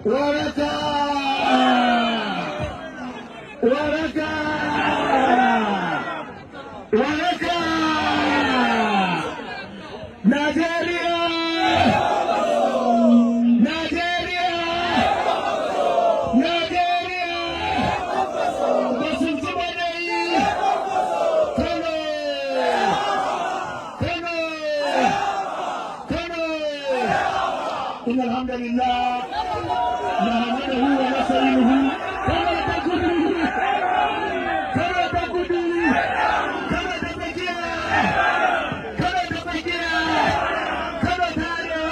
waraka waraka waraka Najeriya Najeriya Najeriya basun ci bane Kano Kano Kano inna alhamdulillah نحمده ونستعينه كما تقولون كما تقولون كما تفكيرا كما تفكيرا كما تعالوا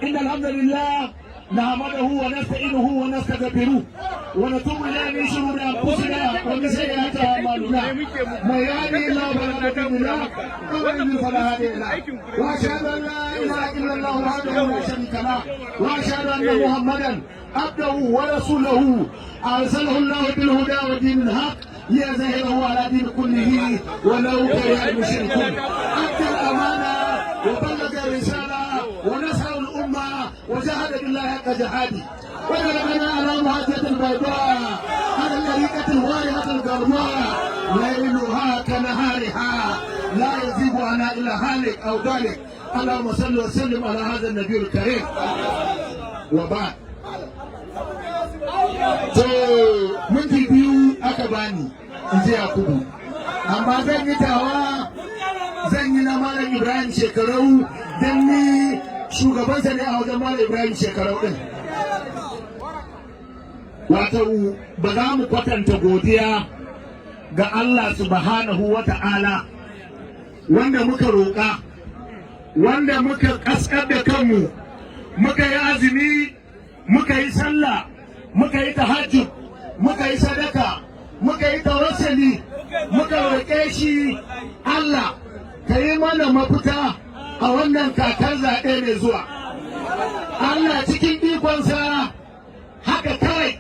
إن الحمد لله نحمده ونستعينه ونستغفره ونتوب إليه من شرور أنفسنا ومن سيئات أعمالنا من يهده الله فلا مضل له ومن يضلل فلا هادي له وأشهد أن لا إله إلا الله وحده لا شريك له وأشهد أن محمدا عبده ورسوله أرسله الله بالهدى ودين الحق ليظهره على دين كله ولو كره المشركون أدى الأمانة وبلغ الرسالة ونصر الأمة وجاهد بالله حق جهاده وجعلنا على محجة البيضاء على الطريقة الواضحة الغرباء ليلها كنهارها لا يزيغ عنها إلا هالك أو ذلك اللهم صل وسلم على هذا النبي الكريم وبعد to minti biyu aka bani in je Yakubu amma zan yi tawa zan yi na Malam Ibrahim Shekarau dan ni shugabansa ne a wajen Malam Ibrahim Shekarau din wato ba za mu kwatanta godiya ga Allah subhanahu wa ta'ala wanda muka roƙa wanda muka kaskar da kanmu muka yi azumi muka yi sallah muka yi tahajjud muka yi sadaka muka yi tawassuli muka roƙe shi Allah ka yi mana mafita a wannan kakar zaɓe mai zuwa Allah cikin ikonsa haka kawai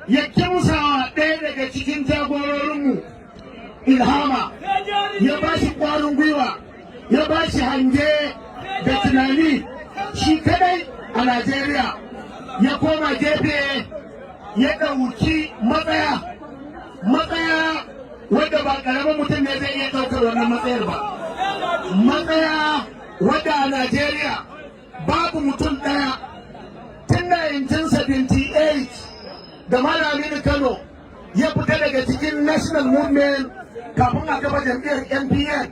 ya kimsawa ɗaya daga cikin jagororinmu ilhama ya ba shi ƙwarin gwiwa ya ba shi hange da tunani shi kadai a Najeriya ya koma gefe ya ɗauki matsaya wadda ba ƙaramin mutum ne zai iya ɗaukar wannan matsayar ba matsaya wadda a Najeriya babu mutum ɗaya tun 1978 da Malam Aminu Kano ya fita daga cikin national movement kafin a kafa jam'iyyar NPN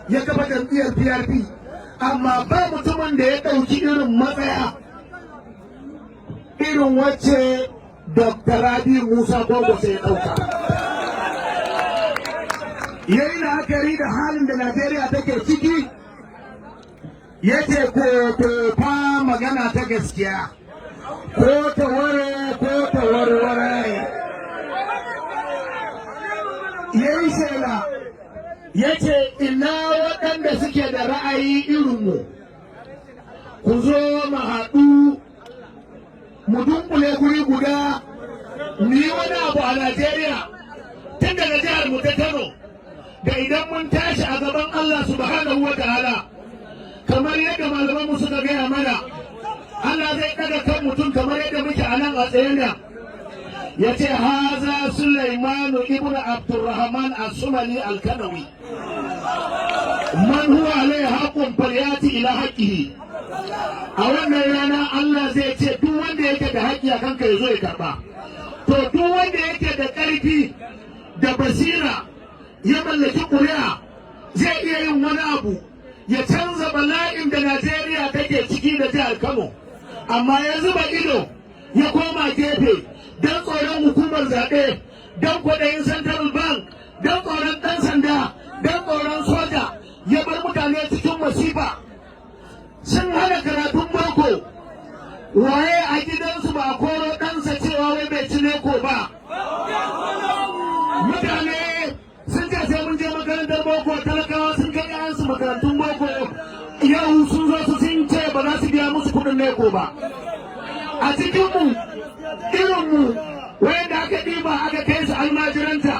ya kafa jam'iyyar PRP amma ba mutumin da ya ɗauki irin matsaya irin wacce Dr. Rabi Musa Kwankwaso ya ɗauka. Ya yi la'akari da halin da Najeriya take ciki ya ce ko fa magana ta gaskiya ko ta ware ko ta warware ya yi shela ya ce ina waɗanda suke da ra'ayi irinmu ku zo mu haɗu mu dunkule guri guda mu yi wani abu a Najeriya tun daga jihar mu ta Kano da idan mun tashi a gaban Allah subhanahu wa ta'ala kamar yadda malaman mu suka gaya mana Allah zai ɗaga kan mutum kamar yadda muke a nan a tsaye da ya ce haza Sulaimanu ibn Abdurrahman as-Sumali al-Kanawi man huwa alai haqqun falyati ila haqqihi a wannan rana Allah zai ce duk wanda yake da haƙƙi a kanka ya zo ya karɓa to duk wanda yake da ƙarfi da basira ya mallaki ƙuri'a zai iya yin wani abu ya canza bala'in da Najeriya take ciki da jihar Kano amma ya zuba ido ya koma gefe don tsoron hukumar zaɓe don kwaɗayin Central Bank don tsoron ɗan sanda don tsoron soja ya bar mutane cikin masifa sun hana karatun boko waye a gidansu ba koro ɗansa cewa wai bai ci neko ba mutane sun ce sai mun je makarantar boko talakawa sun kai yayansu makarantun boko yau sun zo su sun ce ba za su biya musu kuɗin neko ba a cikinmu irinmu wayanda aka ɗiba aka kai su almajiranta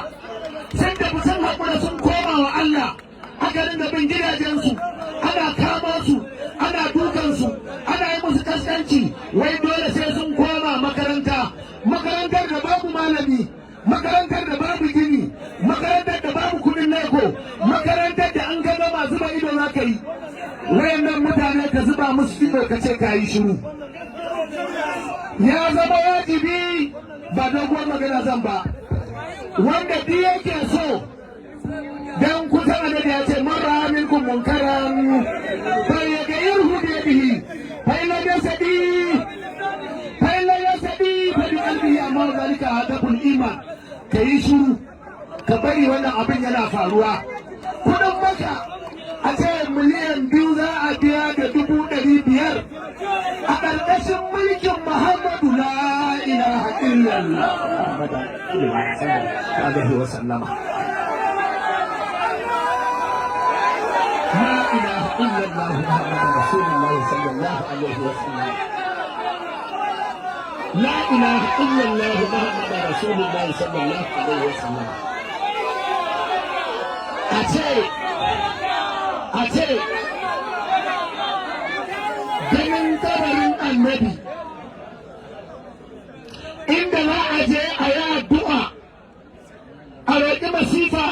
sun tafi sun haƙura sun koma wa Allah aka ringa bin gidajensu ana kama su ana dukansu ana yi musu kaskanci wai dole sai sun koma makaranta, makarantar da babu malami, makarantar da babu gini, makarantar da babu kudin leko, makarantar da an ga masu zuba ido za ka yi. Wayannan mutane ka zuba musu ido ka ce ka yi shiru. Ya zama wajibi, ba doguwar magana zan ba, wanda duk yake so dan kusa da ya ce mara minkum munkaran fa yaghayyiru bi yadihi fa illa yasdi fa bi qalbihi amma zalika hadabul iman. Kai shiru ka bari wannan abin yana faruwa. Kudin maka a ce miliyan 2 za a biya da 500,000 a ƙarƙashin mulkin Muhammadu la ilaha illallah alaihi wa sallama. لا إله إلا الله محمد رسول الله صلى الله عليه وسلم. لا إله إلا الله محمد رسول الله صلى الله عليه وسلم. أتي ganin kabarin annabi inda za a je a yi addu'a a roƙi masifa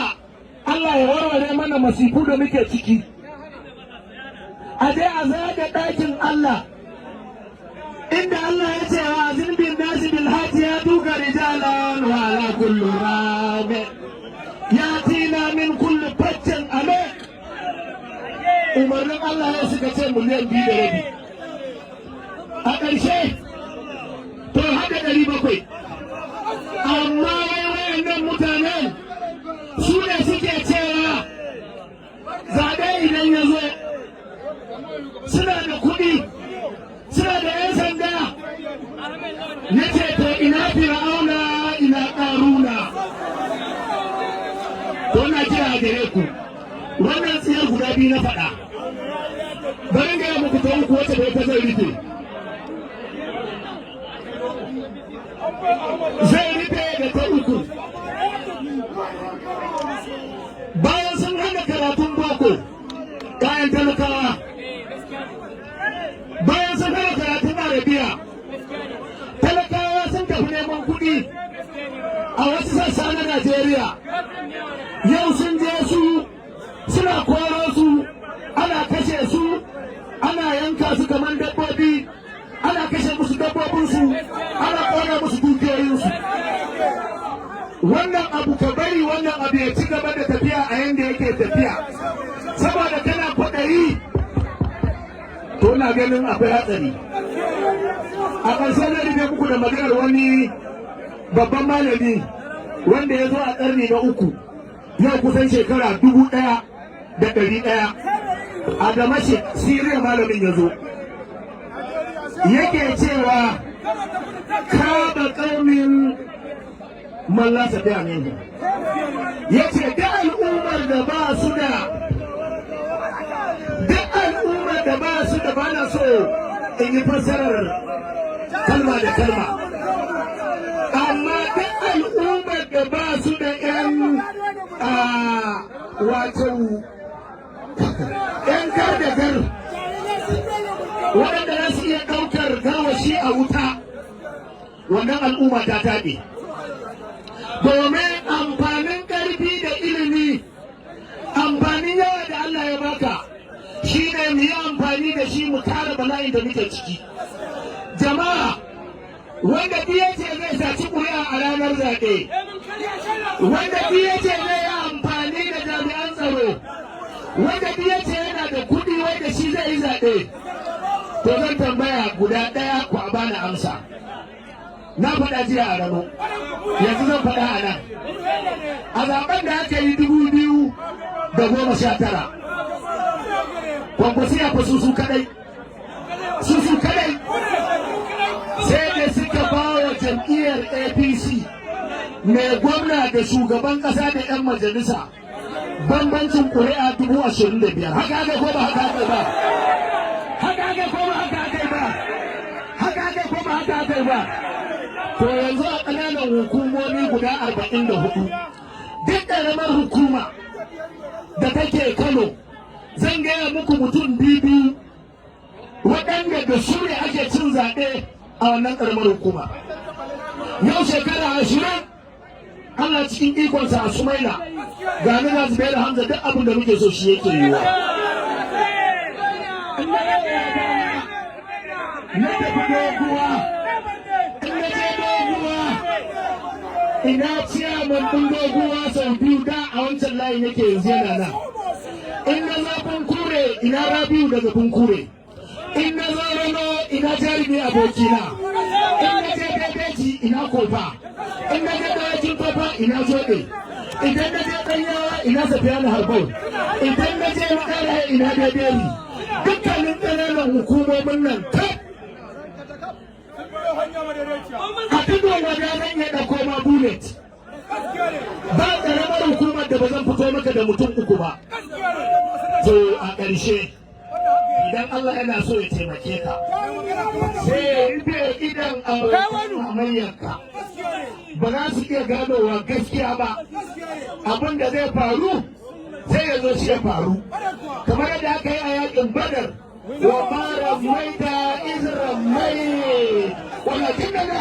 Allah ya warware mana masifu da muke ciki. A je a zaga ɗakin Allah inda Allah ya ce wa azin bin nasi bil hajji ya duka rijalan wa ala kullu rabi ya tina min kullu faccin ame. Umarnin Allah ya suka ce miliyan 2.5. A ƙarshe to hada 700. Amma wayannan mutanen su ne suke cewa zaɓe idan ya zo suna da kuɗi, suna da 'yan sanda. Na ce to ina fir'auna ina ƙaruna. To na kira gare ku wannan tsiyar guda biyu na faɗa. Bari ga muku ta uku wacce da ta zai rufe. Zai rufe da ta uku. Bayan sun hana karatun boko kayan talakawa, bayan sun hana karatun arabiya, talakawa sun tafi neman kuɗi a wasu sassa na Najeriya. Yau sun je su suna koro su, ana kashe su, ana yanka su kamar dabbobi, ana kashe musu dabbobinsu, ana kona musu dukiyoyinsu. Wannan abu ka bari wannan abu ya ci gaba da tafiya a yanda yake tafiya, saboda kana kwaɗayi to na ganin akwai hatsari. A ƙarshe na rufe muku da maganar wani babban malami wanda ya zo a ƙarni na 3 yau kusan shekara 1100 a Damascus, Siriya. Malamin ya zo yake cewa kaba ƙaumin mallasa ta ne. Ya ce da al'ummar da ba su da ba na so in yi fassarar kalma da kalma, amma duk al'ummar da ba su da 'yan wato 'yan gardagar waɗanda za su iya ɗaukar gawashi a wuta, wannan al'umma ta taɓe. Domin amfanin ƙarfi da ilimi, amfanin yawa da Allah ya baka shi ne mu yi amfani da shi mu kare bala'in da muke ciki. Jama'a, wanda biya ce zai saci ƙuri'a a ranar zaɓe, wanda biya ce zai yi amfani da jami'an tsaro, wanda biya ce yana da kuɗi wanda shi zai yi zaɓe, to zan tambaya guda ɗaya ku a bani amsa. Na faɗa jiya a Rano, yanzu zan faɗa a nan. A zaɓen da aka yi 2019, Kwankwasi ya fi su kadai, sai da suka ba wa jam'iyyar APC mai gwamna da shugaban ƙasa da 'yan majalisa bambancin ƙuri'a 25,000. Haka aka ko ba haka aka ba? Haka aka ko ba haka aka ba? Haka aka ko ba haka aka ba? To yanzu a ƙananan hukumomi guda 44, duk ƙaramar hukuma da take Kano, zan gaya muku mutum biyu waɗanda da su ne ake cin zaɓe a wannan ƙaramar hukuma. Yau shekara 20 Allah cikin ikonsa a Sumaila ga ni na Zubairu Hamza duk abin da muke so shi yake yiwa. Na tafi doguwa, in na je doguwa, ina ciyaman ɗin doguwa sau biyu da a wancan layin yake yanzu yana nan. In na zafin kure ina Rabiu daga Bunkure. In na zo Rano ina Jarumi abokina. In na je Bebeji ina Kofa. In na je Dawakin Kofa ina Zoɗe. Idan na je Ɗanyawa ina Safiyanu Harbau. Idan na je Makara ina Bederi. Dukkanin ƙananan hukumomin nan kaf. A tudun wada zan iya ɗauko ma bullet. Ba ƙaramar hukumar da ba zan fito maka da mutum uku ba. To a ƙarshe idan Allah yana so ya taimake ka sai ya rufe idan amaryarka ba za su iya ganowa gaskiya ba, abin da zai faru sai ya zo shi ya faru kamar yadda aka yi a yakin Badar wa mara maita izra mai walakin da na